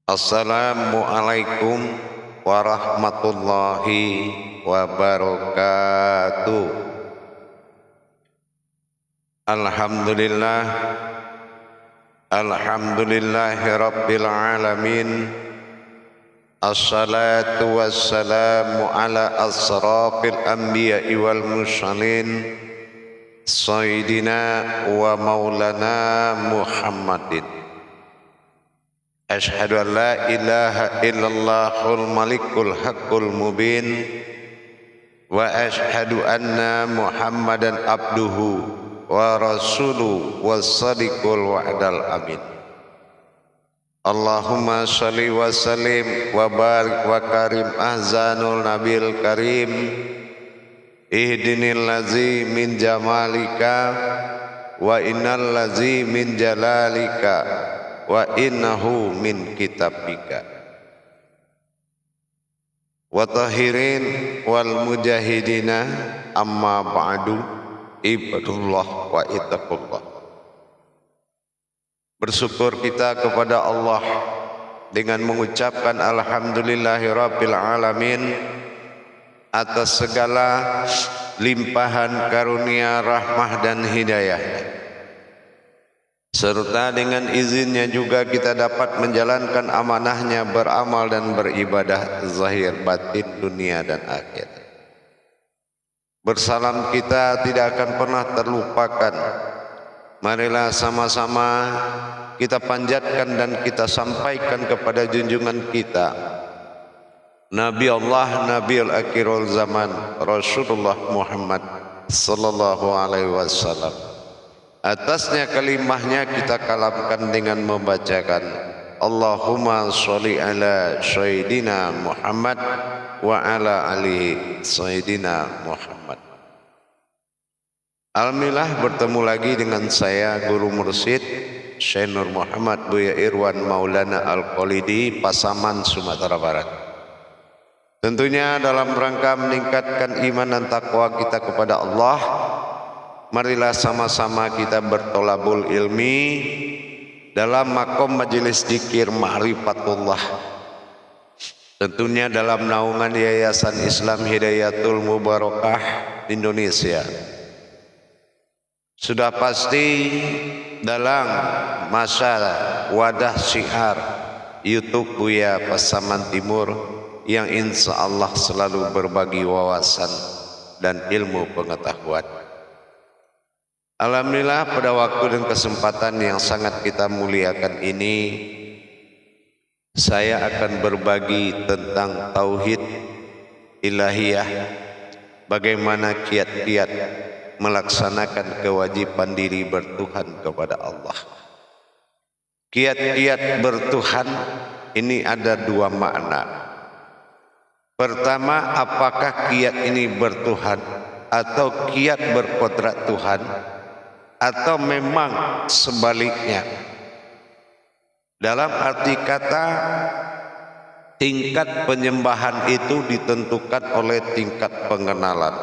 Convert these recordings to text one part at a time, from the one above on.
Assalamualaikum warahmatullahi wabarakatuh. Alhamdulillah, alhamdulillahi rabbil alamin. Assalatu wassalamu ala asrafil anbiya'i wal mursalin, sayyidina wa maulana Muhammadin. Ashhadu an la ilaha illallahul malikul haqqul mubin, wa ashhadu anna Muhammadan abduhu wa rasuluhu was-sadiqul wa'dal amin. Allahumma shalli wa sallim wa barik wa karim ahzanul nabil karim, ihdinil ladzi min jamalika wa innal ladzi min jalalika wa innahu min kitabika. Wa tahirin wal mujahidina amma ba'du, ibadullah wa ittaqullah. Bersyukur kita kepada Allah dengan mengucapkan alhamdulillahirabbil alamin atas segala limpahan karunia, rahmah dan hidayah, serta dengan izinnya juga kita dapat menjalankan amanahnya, beramal dan beribadah zahir batin dunia dan akhirat. Bersalam kita tidak akan pernah terlupakan. Marilah sama-sama kita panjatkan dan kita sampaikan kepada junjungan kita, Nabi Allah, Nabiul Akhirul Zaman, Rasulullah Muhammad sallallahu alaihi wasallam. Atasnya kalimahnya kita kalamkan dengan membacakan Allahumma sholli ala sayyidina Muhammad wa ala alihi sayyidina Muhammad. Alhamdulillah bertemu lagi dengan saya Guru Mursyid Syekh Nur Muhammad Buya Irwan Maulana Al-Qalidi, Pasaman, Sumatera Barat. Tentunya dalam rangka meningkatkan iman dan takwa kita kepada Allah, marilah sama-sama kita bertolabul ilmi dalam makom majelis dzikir ma'rifatullah. Tentunya dalam naungan Yayasan Islam Hidayatul Mubarakah Indonesia. Sudah pasti dalam masa wadah syiar YouTube Buya Pasaman Timur yang insya Allah selalu berbagi wawasan dan ilmu pengetahuan. Alhamdulillah pada waktu dan kesempatan yang sangat kita muliakan ini, saya akan berbagi tentang tauhid ilahiyah, bagaimana kiat-kiat melaksanakan kewajiban diri bertuhan kepada Allah. Kiat-kiat bertuhan ini ada dua makna. Pertama, apakah kiat ini bertuhan atau kiat berkodrat Tuhan, atau memang sebaliknya? Dalam arti kata, tingkat penyembahan itu ditentukan oleh tingkat pengenalan.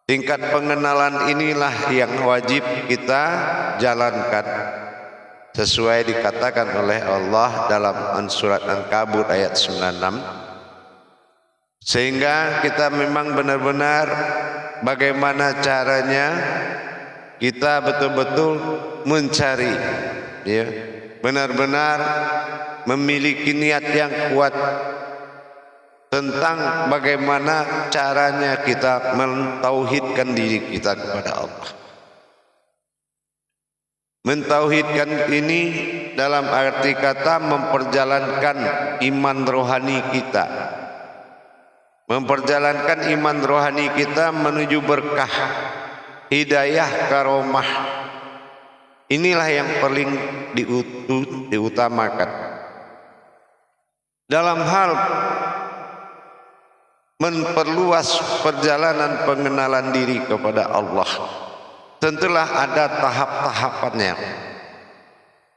Tingkat pengenalan inilah yang wajib kita jalankan sesuai dikatakan oleh Allah dalam surat An-Kabut ayat 96, sehingga kita memang benar-benar bagaimana caranya kita betul-betul mencari, ya, benar-benar memiliki niat yang kuat tentang bagaimana caranya kita mentauhidkan diri kita kepada Allah. Mentauhidkan ini dalam arti kata memperjalankan iman rohani kita, memperjalankan iman rohani kita menuju berkah, hidayah, karomah. Inilah yang paling diutamakan dalam hal memperluas perjalanan pengenalan diri kepada Allah. Tentulah ada tahap-tahapannya.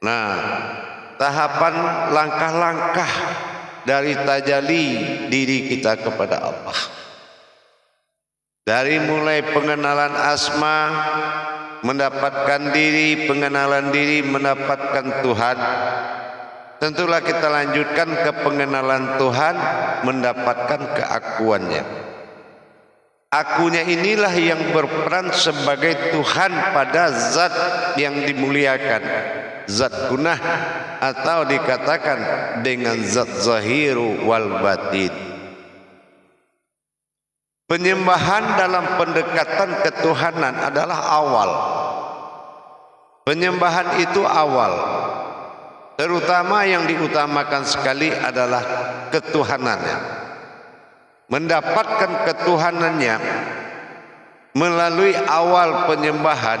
Nah, tahapan langkah-langkah dari tajalli diri kita kepada Allah. Dari mulai pengenalan asma, mendapatkan diri, pengenalan diri, mendapatkan Tuhan, tentulah kita lanjutkan ke pengenalan Tuhan, mendapatkan keakuannya. Akunya inilah yang berperan sebagai Tuhan pada zat yang dimuliakan, zat gunah, atau dikatakan dengan zat zahiru wal batin. Penyembahan dalam pendekatan ketuhanan adalah awal. Penyembahan itu awal. Terutama yang diutamakan sekali adalah ketuhanannya. Mendapatkan ketuhanannya melalui awal penyembahan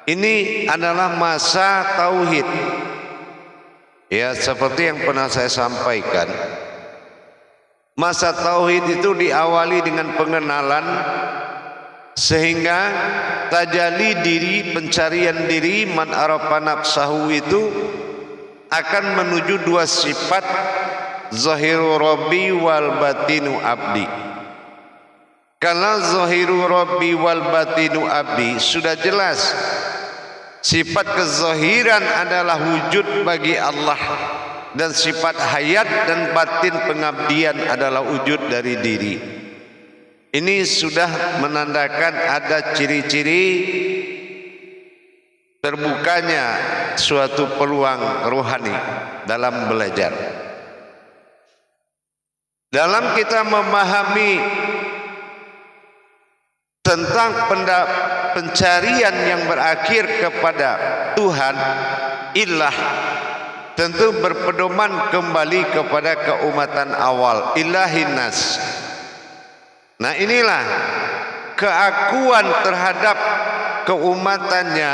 ini adalah masa tauhid. Ya, seperti yang pernah saya sampaikan, masa tauhid itu diawali dengan pengenalan sehingga tajalli diri, pencarian diri, man arafa nafsahu itu akan menuju dua sifat, zahiru rabbi wal batinu abdi. Kalau zahiru rabbi wal batinu abdi sudah jelas, sifat kezahiran adalah wujud bagi Allah, dan sifat hayat dan batin pengabdian adalah wujud dari diri. Ini sudah menandakan ada ciri-ciri terbukanya suatu peluang rohani dalam belajar. Dalam kita memahami tentang pencarian yang berakhir kepada Tuhan, ilah, tentu berpedoman kembali kepada keumatan awal, ilahin nas. Nah, inilah keakuan terhadap keumatannya.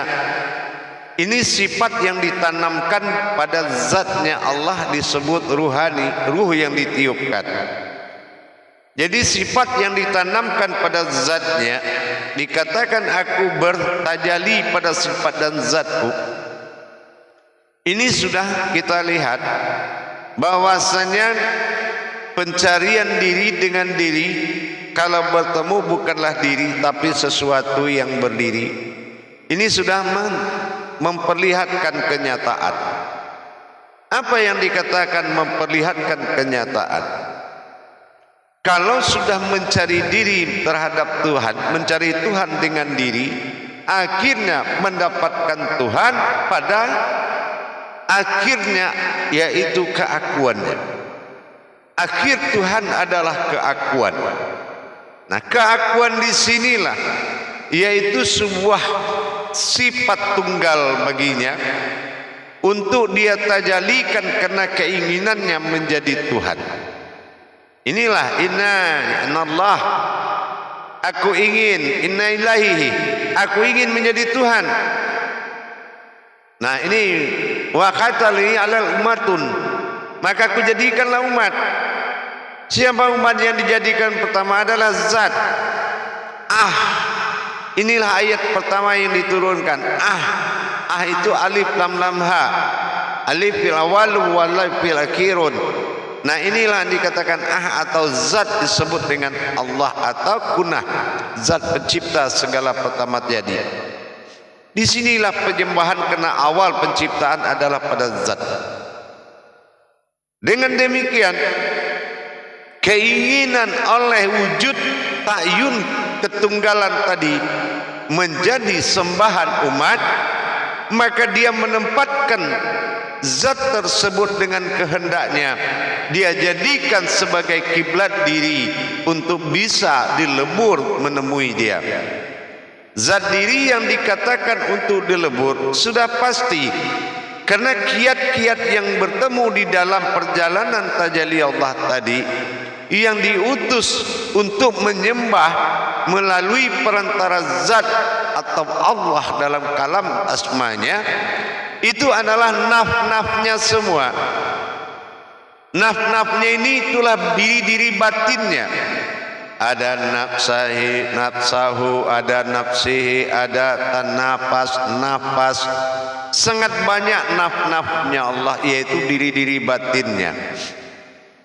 Ini sifat yang ditanamkan pada zatnya Allah, disebut ruhani, ruh yang ditiupkan. Jadi sifat yang ditanamkan pada zatnya, dikatakan aku bertajali pada sifat dan zatku. Ini sudah kita lihat bahwasanya pencarian diri dengan diri, kalau bertemu bukanlah diri tapi sesuatu yang berdiri. Ini sudah memperlihatkan kenyataan. Apa yang dikatakan memperlihatkan kenyataan? Kalau sudah mencari diri terhadap Tuhan, mencari Tuhan dengan diri, akhirnya mendapatkan Tuhan pada akhirnya, yaitu keakuannya. Akhir Tuhan adalah keakuan. Nah, keakuan di sinilah yaitu sebuah sifat tunggal baginya untuk dia tajalikan karena keinginannya menjadi Tuhan. Inilah inna Allah, aku ingin, inna ilahi, aku ingin menjadi Tuhan. Nah, ini wa qatali alal umatun, maka aku jadikanlah umat. Siapa umat yang dijadikan? Pertama adalah zat. Inilah ayat pertama yang diturunkan. Itu alif lam lam ha. Alif fil awal wal lam fil akhirun. Nah, inilah dikatakan atau zat disebut dengan Allah atau kunah, zat pencipta segala pertama jadi. Disinilah penyembahan karena awal penciptaan adalah pada zat. Dengan demikian keinginan oleh wujud ta'yun ketunggalan tadi menjadi sembahan umat, maka dia menempatkan zat tersebut dengan kehendaknya, dia jadikan sebagai kiblat diri untuk bisa dilebur menemui dia. Zat diri yang dikatakan untuk dilebur sudah pasti, karena kiat-kiat yang bertemu di dalam perjalanan tajalli Allah tadi yang diutus untuk menyembah melalui perantara zat atau Allah dalam kalam asmanya, itu adalah naf-nafnya semua. Naf-nafnya ini itulah diri-diri batinnya. Ada nafsahi, nafsahu, ada nafsihi, ada tanafas, nafas. Sangat banyak naf-nafnya Allah, yaitu diri-diri batinnya.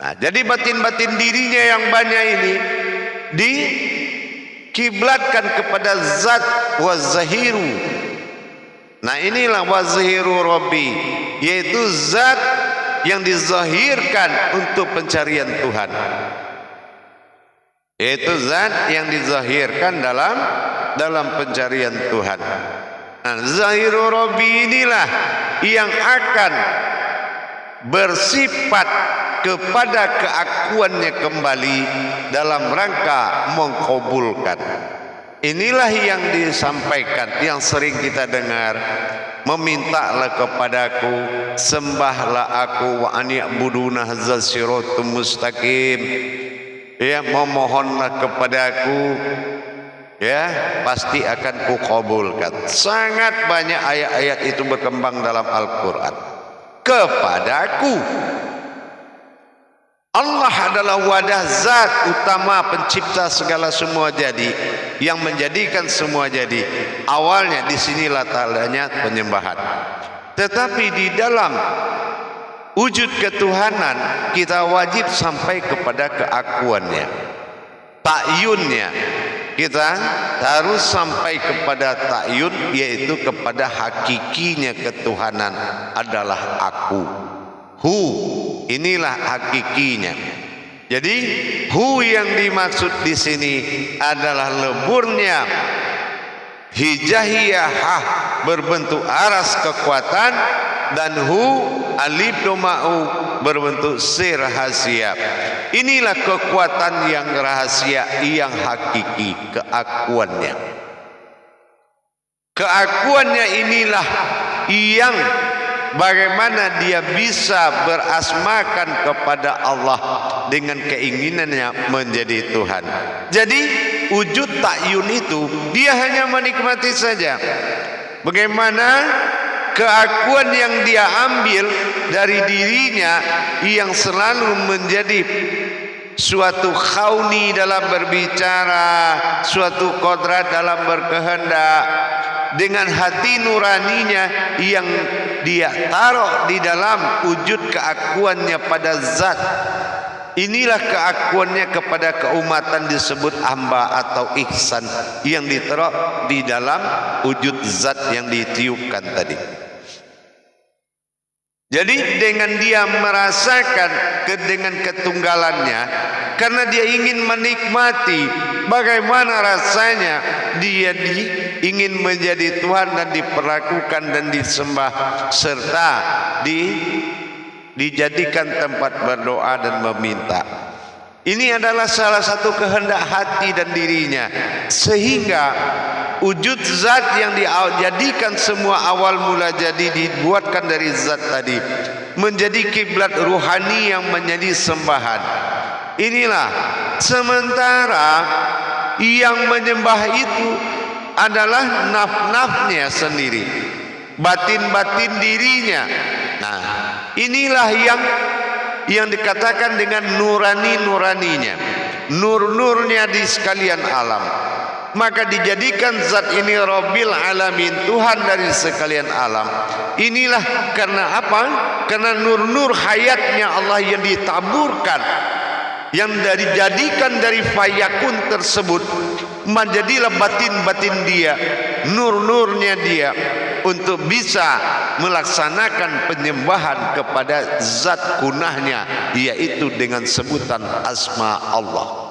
Nah, jadi batin-batin dirinya yang banyak ini dikiblatkan kepada zat wa zahiru. Nah, inilah wa zahiru rabbi. yaitu zat yang dizahirkan untuk pencarian Tuhan, yaitu zat yang dizahirkan dalam pencarian Tuhan. Nah, zahiru Rabbi inilah yang akan bersifat kepada keakuannya kembali dalam rangka mengkabulkan. Inilah yang disampaikan, yang sering kita dengar. Memintalah kepadaku, sembahlah aku, wa an ya'buduna hadzal siratal mustaqim. Ya, memohonlah kepadaku, ya, pasti akan kukabulkan. Sangat banyak ayat-ayat itu berkembang dalam Al-Quran. Kepadaku, Allah adalah wadah zat utama pencipta segala semua jadi, yang menjadikan semua jadi. Awalnya disinilah tandanya penyembahan. Tetapi di dalam wujud ketuhanan kita wajib sampai kepada keakuannya, ta'yunnya. Kita harus sampai kepada ta'yun, yaitu kepada hakikinya ketuhanan adalah aku. Hu, inilah hakikinya. Jadi hu yang dimaksud di sini adalah leburnya hijahiyah berbentuk aras kekuatan, dan hu alif doma'u berbentuk sir rahasia. Inilah kekuatan yang rahasia, yang hakiki, keakuannya. Keakuannya inilah yang bagaimana dia bisa berasmakan kepada Allah dengan keinginannya menjadi Tuhan. Jadi wujud ta'yun itu dia hanya menikmati saja. Bagaimana keakuan yang dia ambil dari dirinya yang selalu menjadi suatu khauni dalam berbicara, suatu kodrat dalam berkehendak, dengan hati nuraninya yang dia taruh di dalam wujud keakuannya pada zat. Inilah keakuannya kepada keumatan disebut hamba atau ihsan, yang ditaruh di dalam wujud zat yang ditiupkan tadi. Jadi dengan dia merasakan dengan ketunggalannya, karena dia ingin menikmati bagaimana rasanya dia ingin menjadi Tuhan dan diperlakukan dan disembah, serta dijadikan tempat berdoa dan meminta. Ini adalah salah satu kehendak hati dan dirinya, sehingga wujud zat yang dijadikan semua awal mula jadi dibuatkan dari zat tadi menjadi kiblat ruhani yang menjadi sembahan. Inilah sementara yang menyembah itu adalah naf-nafnya sendiri, batin-batin dirinya. Nah, inilah yang dikatakan dengan nurani-nuraninya, nur-nurnya di sekalian alam. Maka dijadikan zat ini Rabbil Alamin, Tuhan dari sekalian alam. Inilah karena apa? Karena nur-nur hayatnya Allah yang ditaburkan, yang dijadikan dari fayakun tersebut, menjadilah batin-batin dia, nur-nurnya dia, untuk bisa melaksanakan penyembahan kepada zat kunahnya, yaitu dengan sebutan asma Allah.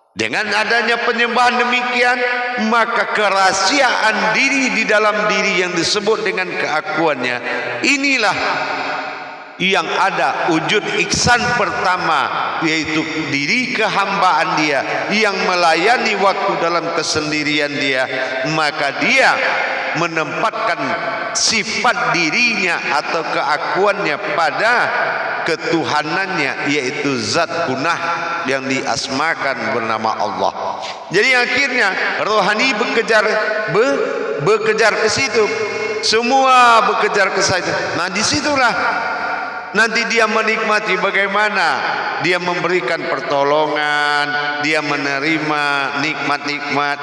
Dengan adanya penyembahan demikian, maka kerahasiaan diri di dalam diri yang disebut dengan keakuannya, inilah yang ada wujud ihsan pertama, yaitu diri kehambaan dia yang melayani waktu dalam kesendirian dia. Maka dia menempatkan sifat dirinya atau keakuannya pada ketuhanannya, yaitu zat kunah yang diasmakan bernama Allah. Jadi akhirnya rohani bekejar ke situ, semua bekejar ke situ. Nah, disitulah nanti dia menikmati bagaimana dia memberikan pertolongan, dia menerima nikmat-nikmat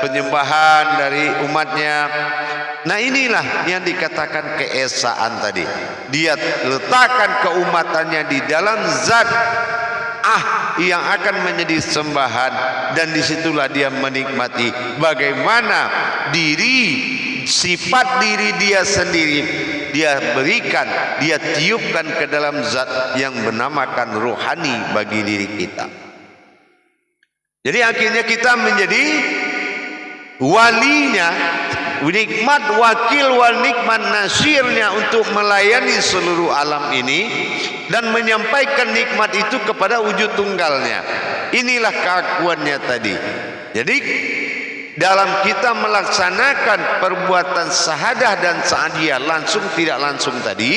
penyembahan dari umatnya. Nah, inilah yang dikatakan keesaan tadi. Dia letakkan keumatannya di dalam zat yang akan menjadi sembahan, dan disitulah dia menikmati bagaimana diri, sifat diri dia sendiri dia berikan, dia tiupkan ke dalam zat yang bernamakan rohani bagi diri kita. Jadi akhirnya kita menjadi walinya, nikmat wakil wal nikmat nasirnya untuk melayani seluruh alam ini dan menyampaikan nikmat itu kepada wujud tunggalnya. Inilah keakuannya tadi. Jadi dalam kita melaksanakan perbuatan sahadah dan sa'adiyah langsung tidak langsung tadi,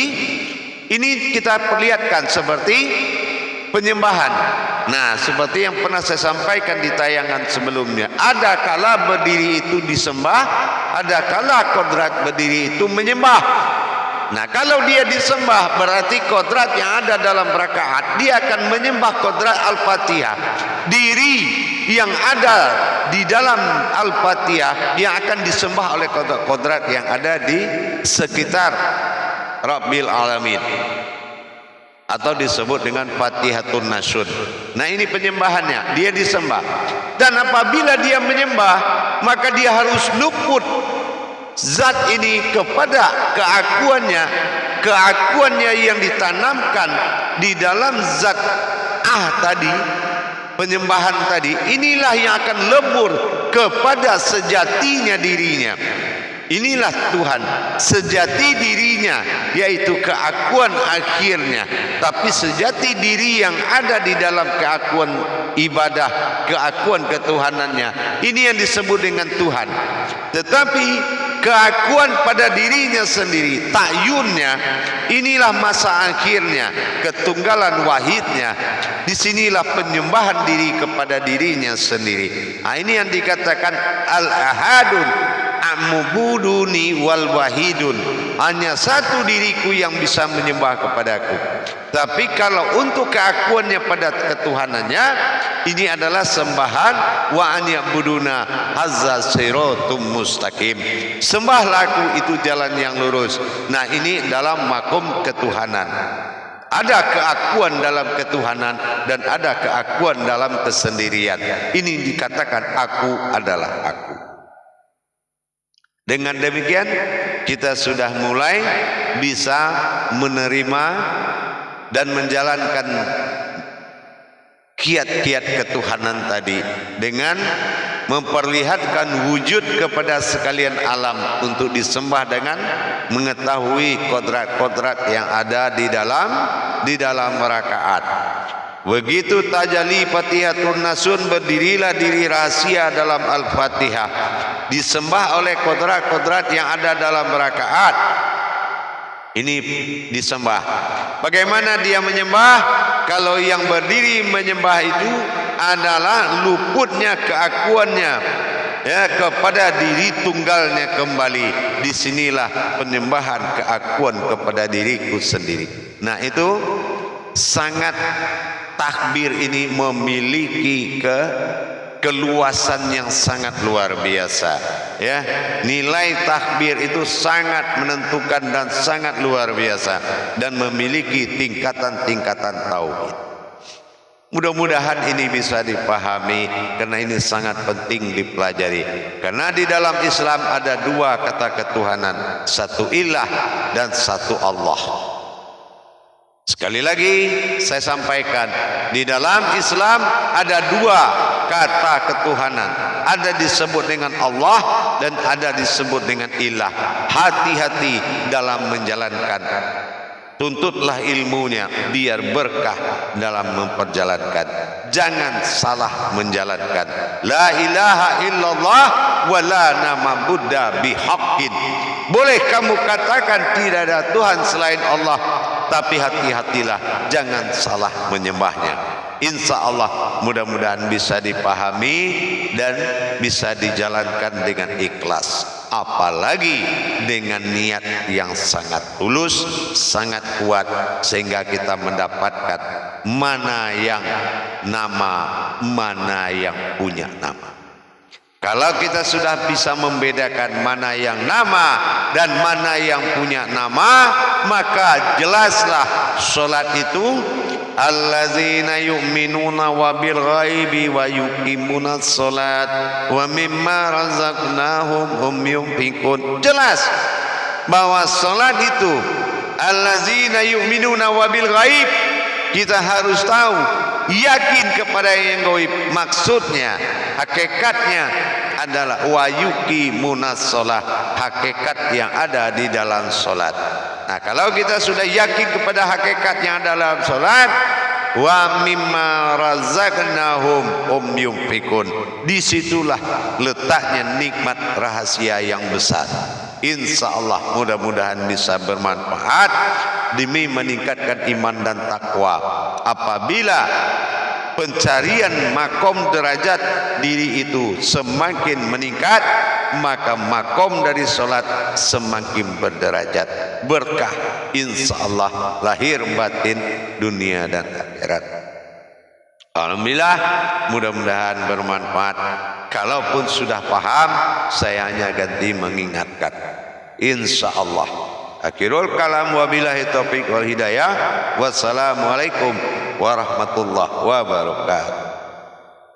ini kita perlihatkan seperti penyembahan. Nah, seperti yang pernah saya sampaikan di tayangan sebelumnya, ada kala berdiri itu disembah, ada kala kodrat berdiri itu menyembah. Nah, kalau dia disembah berarti kodrat yang ada dalam rakaat, dia akan menyembah kodrat Al-Fatihah. Diri yang ada di dalam Al-Fatihah yang akan disembah oleh kodrat yang ada di sekitar Rabbil Alamin, atau disebut dengan Fatihatun Nasyun. Nah, ini penyembahannya, dia disembah. Dan apabila dia menyembah, maka dia harus luput zat ini kepada keakuannya yang ditanamkan di dalam zat tadi, penyembahan tadi. Inilah yang akan lebur kepada sejatinya dirinya. Inilah Tuhan, sejati dirinya, yaitu keakuan akhirnya. Tapi sejati diri yang ada di dalam keakuan ibadah, keakuan ketuhanannya, ini yang disebut dengan Tuhan. Tetapi keakuan pada dirinya sendiri, takyunnya, inilah masa akhirnya, ketunggalan wahidnya. Disinilah penyembahan diri kepada dirinya sendiri. Nah, ini yang dikatakan al-ahadun amubuduni wal wahidun, hanya satu diriku yang bisa menyembah kepadaku. Tapi kalau untuk keakuannya pada ketuhanannya, ini adalah sembahan wa an ya'buduna hazza siratum mustaqim, sembahlah aku itu jalan yang lurus. Nah, ini dalam makom ketuhanan. Ada keakuan dalam ketuhanan dan ada keakuan dalam kesendirian. Ini dikatakan aku adalah aku. Dengan demikian kita sudah mulai bisa menerima dan menjalankan kiat-kiat ketuhanan tadi dengan memperlihatkan wujud kepada sekalian alam untuk disembah dengan mengetahui kodrat-kodrat yang ada di dalam rakaat. Begitu tajalli Fatihatun Nasyun, berdirilah diri rahasia dalam Al-Fatihah, disembah oleh kodrat-kodrat yang ada dalam rakaat. Ini disembah. Bagaimana dia menyembah? Kalau yang berdiri menyembah itu adalah luputnya keakuannya, ya, kepada diri tunggalnya kembali. Disinilah penyembahan keakuan kepada diriku sendiri. Nah, itu sangat, takbir ini memiliki keluasan yang sangat luar biasa, ya. Nilai takbir itu sangat menentukan dan sangat luar biasa dan memiliki tingkatan-tingkatan tauhid. Mudah-mudahan ini bisa dipahami karena ini sangat penting dipelajari. Karena di dalam Islam ada dua kata ketuhanan, satu ilah dan satu Allah. Sekali lagi saya sampaikan, di dalam Islam ada dua kata ketuhanan, ada disebut dengan Allah dan ada disebut dengan ilah. Hati-hati dalam menjalankan, tuntutlah ilmunya biar berkah dalam memperjalankan. Jangan salah menjalankan. La ilaha illallah wa la na'budu bihaqqin. Boleh kamu katakan tidak ada Tuhan selain Allah, tapi hati-hatilah jangan salah menyembahnya. Insya Allah mudah-mudahan bisa dipahami dan bisa dijalankan dengan ikhlas, apalagi dengan niat yang sangat tulus, sangat kuat, sehingga kita mendapatkan mana yang nama, mana yang punya nama. Kalau kita sudah bisa membedakan mana yang nama dan mana yang punya nama, maka jelaslah sholat itu allazina yu'minuna wa bil ghaibi wa yuqimuna sholat wa mimma razaqnahum hum yunfiqun. Jelas bahwa salat itu allazina yu'minuna wabil ghaib, kita harus tahu, yakin kepada yang gaib. Maksudnya, hakikatnya adalah wa yuqimunas shalah, hakikat yang ada di dalam salat. Nah, kalau kita sudah yakin kepada hakikat yang ada dalam salat, wa mimma razaqnahum yunfikun, disitulah letaknya nikmat rahasia yang besar. Insyaallah mudah-mudahan bisa bermanfaat demi meningkatkan iman dan takwa. Apabila pencarian makom derajat diri itu semakin meningkat, maka makom dari solat semakin berderajat, berkah insyaallah lahir batin dunia dan akhirat. Alhamdulillah, mudah-mudahan bermanfaat. Kalaupun sudah paham, saya hanya ganti mengingatkan insyaallah. Akhirul kalam, wabillahi taufiq wal hidayah. Wassalamualaikum warahmatullahi wabarakatuh.